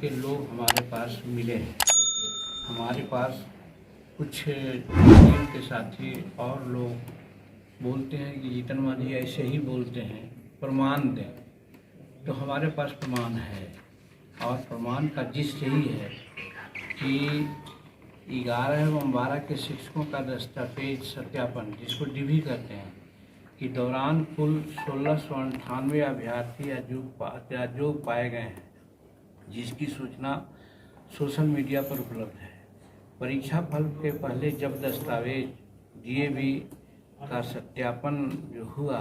के लोग हमारे पास मिले हैं। हमारे पास कुछ टीम के साथी और लोग बोलते हैं कि जीतन मांझी ऐसे ही बोलते हैं, प्रमाण दें। तो हमारे पास प्रमाण है और प्रमाण का जिस यही है कि 11 एवं 12 के शिक्षकों का दस्तावेज सत्यापन, जिसको डीवी कहते हैं, के दौरान कुल 1698 अभ्यर्थी अयोग्य पाए गए हैं, जिसकी सूचना सोशल मीडिया पर उपलब्ध है। परीक्षा फल के पहले जब दस्तावेज डीएवी का सत्यापन जो हुआ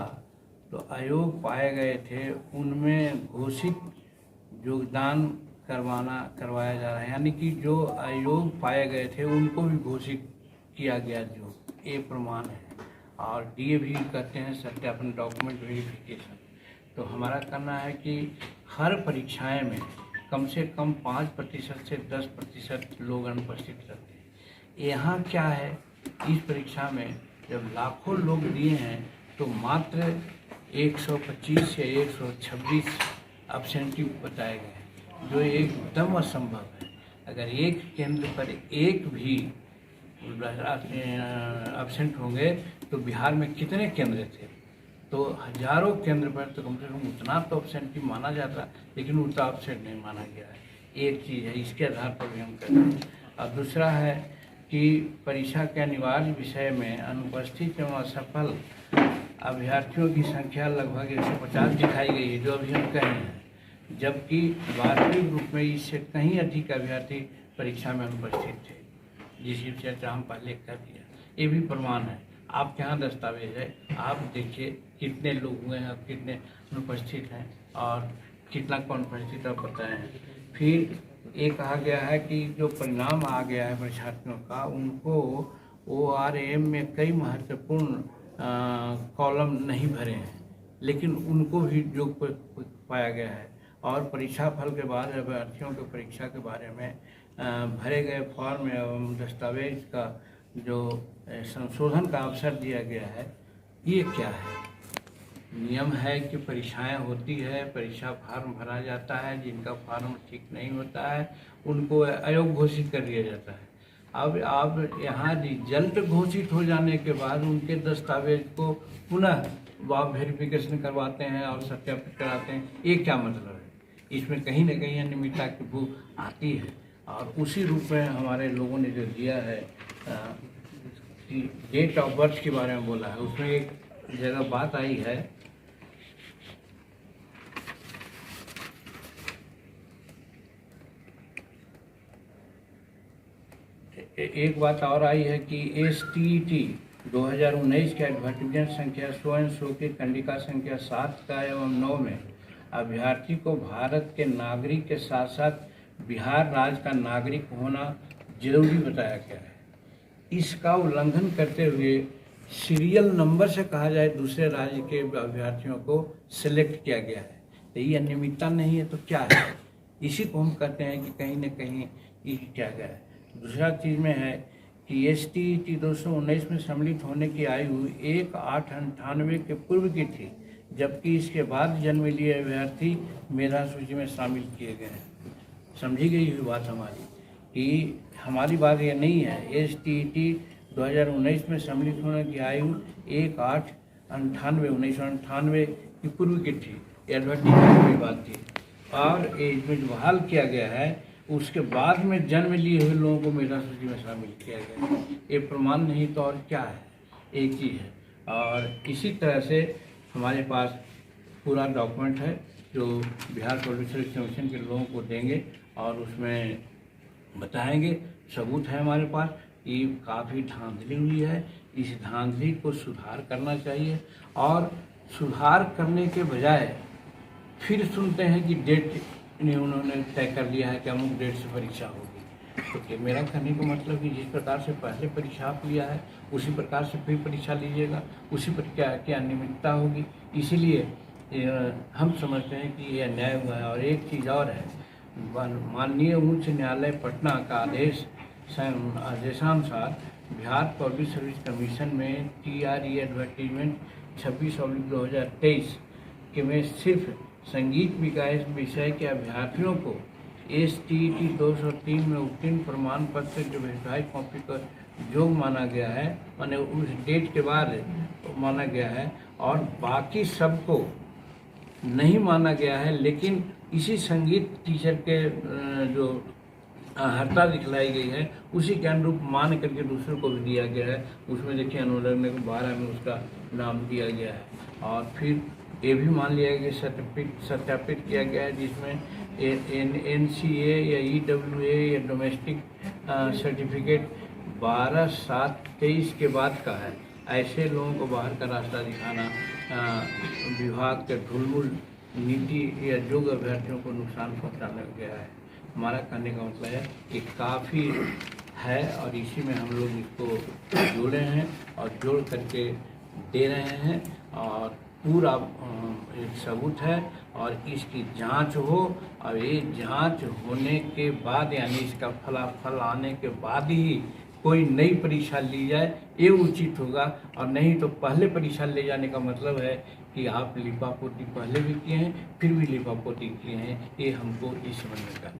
तो अयोग्य पाए गए थे, उनमें घोषित योगदान करवाया जा रहा है, यानी कि जो अयोग्य पाए गए थे उनको भी घोषित किया गया, जो ये प्रमाण है। और डीएवी कहते हैं सत्यापन, डॉक्यूमेंट वेरिफिकेशन। तो हमारा कहना है कि हर परीक्षाएं में कम से कम 5% से 10% लोग अनुपस्थित रहते हैं। यहाँ क्या है, इस परीक्षा में जब लाखों लोग दिए हैं तो मात्र 125 या 126 अब्सेंटी बताए गए हैं, जो एकदम असंभव है। अगर एक केंद्र पर एक भी अब्सेंट होंगे तो बिहार में कितने केंद्र थे? तो हजारों केंद्र पर तो कम से कम उतना तो अब्सेंटी माना जाता, लेकिन उतना अब्सेंट नहीं माना गया है। एक चीज़ है, इसके आधार पर भी हम कहते हैं। और दूसरा है कि परीक्षा के अनिवार्य विषय में अनुपस्थित एवं असफल अभ्यर्थियों की संख्या लगभग 150 दिखाई गई है, जो अभी हम कह रहे हैं, जबकि वास्तविक रूप में इससे कहीं अधिक अभ्यर्थी परीक्षा में अनुपस्थित थे, जिसकी चर्चा हम पहले कर दिया। ये भी प्रमाण है, आपके यहाँ दस्तावेज है, आप देखिए कितने लोग हुए हैं, कितने अनुपस्थित हैं और कितना कौन उपस्थित आप बताएं। फिर ये कहा गया है कि जो परिणाम आ गया है परीक्षार्थियों का, उनको ORM में कई महत्वपूर्ण कॉलम नहीं भरे हैं, लेकिन उनको भी जो पाया गया है। और परीक्षा फल के बाद अभ्यर्थियों के परीक्षा के बारे में भरे गए फॉर्म एवं दस्तावेज का जो संशोधन का अवसर दिया गया है, ये क्या है? नियम है कि परीक्षाएं होती है, परीक्षा फार्म भरा जाता है, जिनका फार्म ठीक नहीं होता है उनको अयोग्य घोषित कर दिया जाता है। अब आप यहाँ रिजल्ट घोषित हो जाने के बाद उनके दस्तावेज को पुनः आप वेरिफिकेशन करवाते हैं और सत्यापित कराते हैं, ये क्या मतलब है? इसमें कहीं ना कहीं अनियमितता की बू आती है। और उसी रूप में हमारे लोगों ने जो दिया है, डेट ऑफ बर्थ के बारे में बोला है, उसमें एक जगह बात आई है, एक बात और आई है कि STET 2019 के एडवर्टीजमेंट संख्या सो की कंडिका संख्या 7 का एवं 9 में अभ्यर्थी को भारत के नागरिक के साथ साथ बिहार राज्य का नागरिक होना जरूरी बताया गया है। इसका उल्लंघन करते हुए सीरियल नंबर से कहा जाए दूसरे राज्य के अभ्यर्थियों को सिलेक्ट किया गया है। तो ये अनियमितता नहीं है तो क्या है? इसी को हम कहते हैं कि कहीं न कहीं ये किया गया है। दूसरा चीज़ में है कि STET 219 में सम्मिलित होने की आयु 1/8/98 के पूर्व की थी, जबकि इसके बाद जन्म लिए अभ्यर्थी मेधा सूची में शामिल किए गए हैं। समझी गई हुई बात हमारी कि हमारी बात ये नहीं है। STET 2019 में सम्मिलित होने की आयु 1/8/1998 की पूर्व की थी, एडवर्टीजमेंट की बात थी। और इसमें जो बहाल किया गया है उसके बाद में जन्म लिए हुए लोगों को मेधा सूची में शामिल किया गया। ये प्रमाण नहीं तो और क्या है, एक चीज़ है। और इसी तरह से हमारे पास पूरा डॉक्यूमेंट है जो बिहार पब्लिक सर्विस कमीशन के लोगों को देंगे और उसमें बताएंगे। सबूत है हमारे पास कि काफ़ी धांधली हुई है, इस धांधली को सुधार करना चाहिए। और सुधार करने के बजाय फिर सुनते हैं कि डेट उन्होंने तय कर लिया है कि अमुक डेट से परीक्षा होगी। तो मेरा कहने का मतलब कि जिस प्रकार से पहले परीक्षा आप लिया है उसी प्रकार से फिर परीक्षा लीजिएगा, उसी पर क्या अनियमितता होगी। इसीलिए हम समझते हैं कि यह अन्याय हुआ है। और एक चीज़ और है, माननीय उच्च न्यायालय पटना का आदेशानुसार बिहार पब्लिक सर्विस कमीशन में TRE एडवर्टीजमेंट 26/2023 के में सिर्फ संगीत विकास विषय के अभ्यर्थियों को STET 203 में उत्तीर्ण प्रमाण पत्र जो वेरीफाइड कॉपी का योग माना गया है, माने उस डेट के बाद माना गया है, और बाकी सबको नहीं माना गया है। लेकिन इसी संगीत टीचर के जो हड़ताल दिखलाई गई है उसी के अनुरूप मान करके दूसरों को भी दिया गया है। उसमें देखिए अनुलग्न 12 में उसका नाम दिया गया है। और फिर ये भी मान लिया गया, सत्यापित किया गया है, जिसमें NCA या EWA या डोमेस्टिक सर्टिफिकेट 12/7/23 के बाद का है। ऐसे लोगों को बाहर का रास्ता दिखाना विभाग के ढुलमुल नीति या योग्य अभ्यर्थियों को नुकसान पहुंचाने गया है। हमारा कहने का मतलब है कि काफ़ी है, और इसी में हम लोग इसको जोड़े हैं और जोड़ करके दे रहे हैं, और पूरा एक सबूत है, और इसकी जांच हो, और ये जांच होने के बाद यानी इसका फलाफल आने के बाद ही कोई नई परीक्षा ली जाए, ये उचित होगा। और नहीं तो पहले परीक्षा ले जाने का मतलब है कि आप लिपापोती पहले भी किए हैं, फिर भी लिपापोती किए हैं, ये हमको इस समझ में करना।